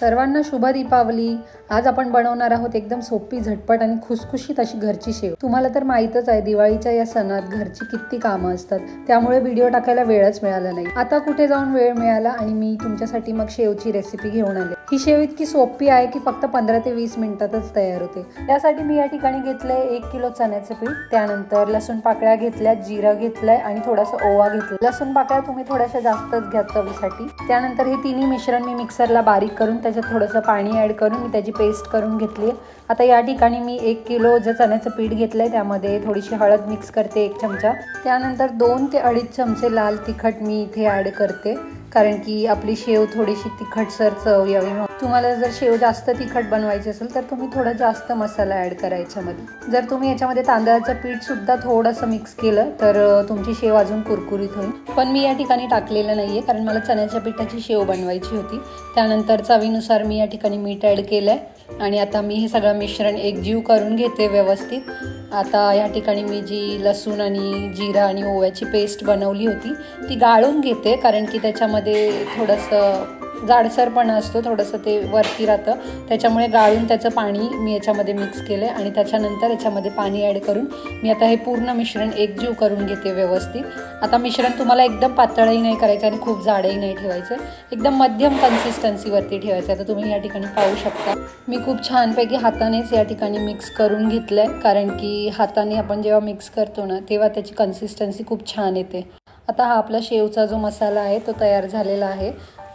सर्वांना शुभ दीपावली। आज आपण बनवणार आहोत एकदम सोपी, झटपट आणि खुसखुशीत अशी घरची शेव। तुम्हाला तर माहीतच आहे दिवाळीच्या या सणात घरची किती कामं असतात, त्यामुळे व्हिडिओ टाकायला वेळच मिळाला नाही। आता कुठे जाऊन वेळ मिळाला आणि मी तुमच्यासाठी मग शेवची रेसिपी घेऊन आले। ही शेव इतकी सोपी आहे की फक्त 15 ते 20 मिनिटातच तयार होते। त्यासाठी मी या ठिकाणी घेतलंय 1 किलो चण्याचे पीठ, त्यानंतर लसूण पाकळ्या घेतल्या, जिरं घेतलंय आणि थोडासा ओवा घेतला। लसूण पाकळ्या तुम्ही थोड्याशा जास्तच घ्या चवीसाठी। त्यानंतर हे तिन्ही मिश्रण मी मिक्सरला बारीक करून त्याच्यात थोडंसं पाणी ॲड करून मी त्याची पेस्ट करून घेतली आहे। आता या ठिकाणी मी 1 किलो जे चण्याचं पीठ घेतलंय त्यामध्ये थोडीशी हळद मिक्स करते 1 चमचा। त्यानंतर 2 ते 2.5 चमचे लाल तिखट मी इथे ॲड करते, कारण की आपली शेव थोडीशी तिखटसर चव यावी। तुम्हाला जर शेव जास्त तिखट बनवायची असेल तर तुम्ही थोडा जास्त मसाला ॲड करा याच्यामध्ये। जर तुम्ही याच्यामध्ये तांदळाचं पीठ सुद्धा थोडंसं मिक्स केलं तर तुमची शेव अजून कुरकुरीत होईल, पण मी या ठिकाणी टाकलेलं नाहीये कारण मला चण्याच्या पिठाची शेव बनवायची होती। त्यानंतर चवीनुसार मी या ठिकाणी मीठ ॲड केलंय आणि आता मी हे सगळं मिश्रण एकजीव करून घेते व्यवस्थित। आता या ठिकाणी मी जी लसूण आणि जिरा आणि ओव्याची पेस्ट बनवली होती ती गाळून घेते, कारण की त्याच्यामध्ये थोडंसं जाडसरपणा असतो, थोडंसं ते वरती राहतं, त्याच्यामुळे गाळून त्याचं पाणी मी याच्यामध्ये मिक्स केलं आणि त्याच्यानंतर याच्यामध्ये पाणी ॲड करून मी आता हे पूर्ण मिश्रण एकजीव करून घेते व्यवस्थित। आता मिश्रण तुम्हाला एकदम पातळही नाही करायचं आणि खूप जाडही नाही ठेवायचं, एकदम मध्यम कन्सिस्टन्सीवरती ठेवायचं। आता तुम्ही या ठिकाणी पाहू शकता मी खूप छानपैकी हातानेच या ठिकाणी मिक्स करून घेतलंय, कारण की हाताने आपण जेव्हा मिक्स करतो ना तेव्हा त्याची कन्सिस्टन्सी खूप छान येते। आता हा आपला शेवचा जो मसाला आहे तो तयार झालेला आहे,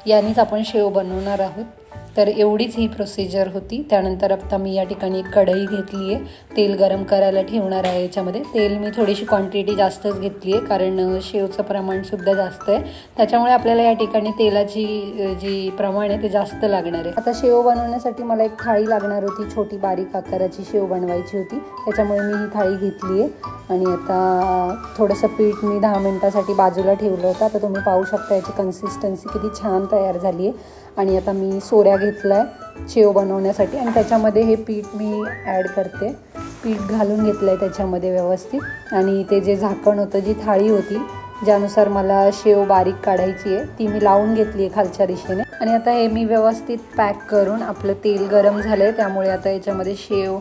यानेच आपण शेव बनवणार आहोत। तर एवढीच ही प्रोसिजर होती। त्यानंतर आता मी या ठिकाणी एक कढई घेतली आहे, तेल गरम करायला ठेवणार आहे। याच्यामध्ये तेल मी थोडीशी क्वांटिटी जास्तच घेतली आहे, कारण शेवचं प्रमाणसुद्धा जास्त आहे, त्याच्यामुळे आपल्याला या ठिकाणी तेलाची जी प्रमाण आहे ते जास्त लागणार आहे। आता शेव बनवण्यासाठी मला एक थाळी लागणार होती, छोटी बारीक आकाराची शेव बनवायची होती, त्याच्यामुळे मी ही थाळी घेतली आहे। आणि आता थोडंसं पीठ मी 10 मिनिटासाठी बाजूला ठेवलं होतं। आता तुम्ही पाहू शकता याची कन्सिस्टन्सी किती छान तयार झाली आहे। आणि आता मी सोऱ्या घेतला आहे शेव बनवण्यासाठी आणि त्याच्यामध्ये हे पीठ मी ॲड करते। पीठ घालून घेतलं आहे त्याच्यामध्ये व्यवस्थित, आणि ते जे झाकण होतं, जी थाळी होती ज्यानुसार मला शेव बारीक काढायची आहे ती मी लावून घेतली आहे खालच्या दिशेने। आणि आता हे मी व्यवस्थित पॅक करून, आपलं तेल गरम झालं आहे त्यामुळे आता याच्यामध्ये शेव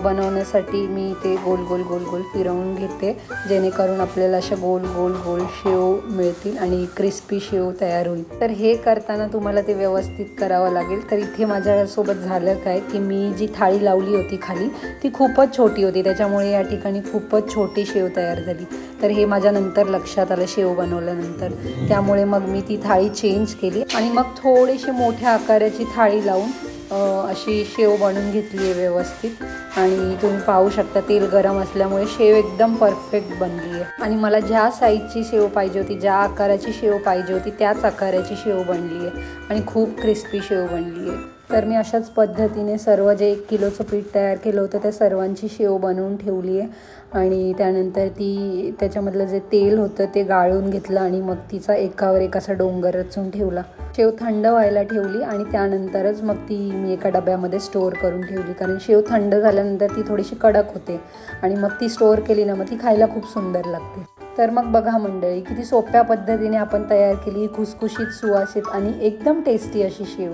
बनवण्यासाठी मी ते गोल गोल गोल गोल फिरवून घेते, जेणेकरून आपल्याला अशा गोल गोल गोल शेव मिळतील आणि क्रिस्पी शेव तयार होईल। तर हे करताना तुम्हाला ते व्यवस्थित करावं लागेल। तर इथे माझ्यासोबत झालं काय की मी जी थाळी लावली होती खाली ती खूपच छोटी होती, त्याच्यामुळे या ठिकाणी खूपच छोटी शेव तयार झाली। तर हे माझ्या नंतर लक्षात आलं शेव बनवल्यानंतर, त्यामुळे मग मी ती थाळी चेंज केली आणि मग थोडीशी मोठ्या आकाराची थाळी लावून अशी शेव बनवून घेतली आहे व्यवस्थित। आणि तुम्ही पाहू शकता तेल गरम असल्यामुळे शेव एकदम परफेक्ट बनली आहे। आणि मला ज्या साईजची शेव पाहिजे होती, ज्या आकाराची शेव पाहिजे होती त्याच आकाराची शेव बनली आहे आणि खूप क्रिस्पी शेव बनली आहे। तर मी अशाच पद्धतीने सर्व जे 1 किलोचं पीठ तयार केलं होतं त्या सर्वांची शेव बनवून ठेवली आहे। आणि त्यानंतर ती त्याच्यामधलं जे तेल होतं ते गाळून घेतलं आणि मग तिचा एकावर एक असा डोंगर रचून ठेवला। शेव थंड व्हायला ठेवली आणि त्यानंतरच मग ती मी एका डब्यामध्ये स्टोअर करून ठेवली, कारण शेव थंड झाल्यानंतर ती थोडीशी कडक होते आणि मग ती स्टोअर केली ना मग ती खायला खूप सुंदर लागते। तर मग बघा मंडळी, किती सोप्या पद्धतीने आपण तयार केली खुसखुशीत, सुवासित आणि एकदम टेस्टी अशी शेव।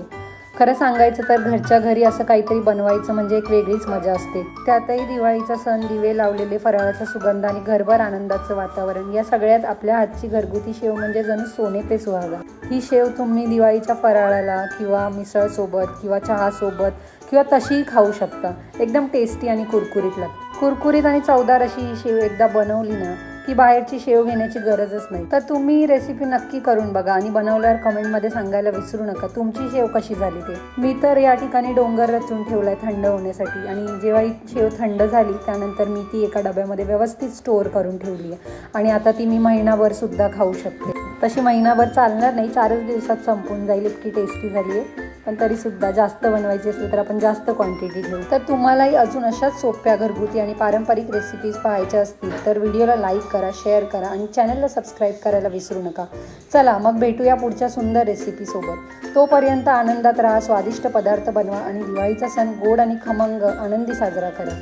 खरं सांगायचं तर घरच्या घरी असं काहीतरी बनवायचं म्हणजे एक वेगळीच मजा असते। त्यातही दिवाळीचा सण, दिवे लावलेले, फराळाचा सुगंध आणि घरभर आनंदाचं वातावरण, या सगळ्यात आपल्या हातची घरगुती शेव म्हणजे जणू सोने पे सुहागा। ही शेव तुम्ही दिवाळीच्या फराळाला किंवा मिसळसोबत किंवा चहासोबत किंवा तशीही खाऊ शकता, एकदम टेस्टी आणि कुरकुरीत लागते। कुरकुरीत आणि चवदार अशी ही शेव एकदा बनवली ना की बाहेरची शेव घेण्याची गरजच नाही। तर तुम्ही रेसिपी नक्की करून बघा आणि बनवल्यावर कमेंटमध्ये सांगायला विसरू नका तुमची शेव कशी झाली ते। मी तर या ठिकाणी डोंगर रचून ठेवलाय थंड होण्यासाठी, आणि जेव्हा ही शेव थंड झाली त्यानंतर मी ती एका डब्यामध्ये व्यवस्थित स्टोअर करून ठेवली आहे आणि आता ती मी महिनाभर सुद्धा खाऊ शकते। तशी महिनाभर चालणार नाही, 4च दिवसात संपून जाईल, इतकी टेस्टी झाली आहे। पण तरीसुद्धा जास्त बनवायची असेल तर आपण जास्त क्वांटिटी घेऊ। तर तुम्हालाही अजून अशाच सोप्या घरगुती आणि पारंपरिक रेसिपीज पाहायच्या असतील तर व्हिडिओला लाईक करा, शेअर करा आणि चॅनलला सबस्क्राईब करायला विसरू नका। चला मग भेटूया पुढच्या सुंदर रेसिपीसोबत। तोपर्यंत आनंदात राहा, स्वादिष्ट पदार्थ बनवा आणि दिवाळीचा सण गोड आणि खमंग आनंदी साजरा करा।